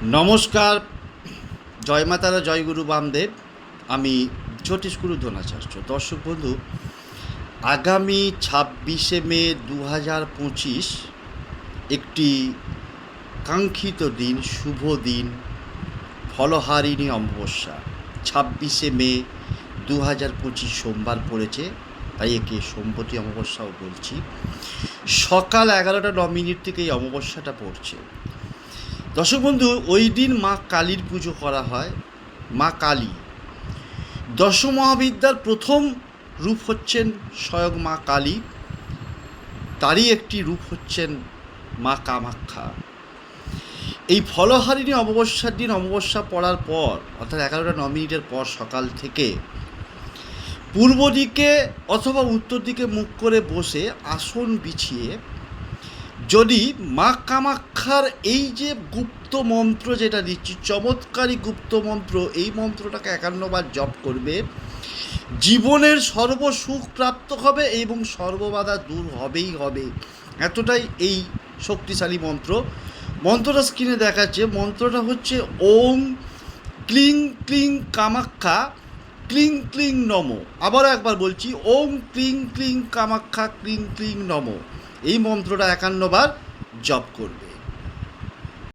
নমস্কার, জয় মাতারা, জয় গুরু বামদেব। আমি জ্যোতিষগুরু ধনাচার্য। দর্শক বন্ধু, আগামী 26শে মে 2025 একটি কাঙ্ক্ষিত দিন, শুভ দিন, ফলহারিণী অমাবস্যা। 26শে মে 2025 সোমবার পড়েছে, তাই একে সোমবতী অমাবস্যাও বলছি। সকাল 11টা 9 মিনিট থেকে এই অমাবস্যাটা পড়ছে। দর্শক বন্ধু, ওই দিন মা কালীর পুজো করা হয়। মা কালী দশ মহাবিদ্যার প্রথম রূপ হচ্ছেন স্বয়ং মা কালী, তারই একটি রূপ হচ্ছেন মা কামাখ্যা। এই ফলহারিণী অমাবস্যার দিন, অমাবস্যা পড়ার পর অর্থাৎ 11টা 9 মিনিটের পর সকাল থেকে পূর্ব দিকে অথবা উত্তর দিকে মুখ করে বসে আসন বিছিয়ে যদি মা কামাখ্যার এই যে গুপ্ত মন্ত্র যেটা দিচ্ছি, চমৎকারী গুপ্ত মন্ত্র, এই মন্ত্রটাকে 51বার জপ করবে, জীবনের সর্বসুখ প্রাপ্ত হবে এবং সর্ববাধা দূর হবেই হবে। এতটাই এই শক্তিশালী মন্ত্র। মন্ত্রটা স্ক্রিনে দেখাচ্ছে। মন্ত্রটা হচ্ছে ওম ক্লিং ক্লিং কামাখ্যা ক্লিং ক্লিং নম। আবারও একবার বলছি, ওম ক্লিং ক্লিং কামাখ্যা ক্লিং ক্লিং নম। এই মন্ত্রটা 51বার জপ করবে।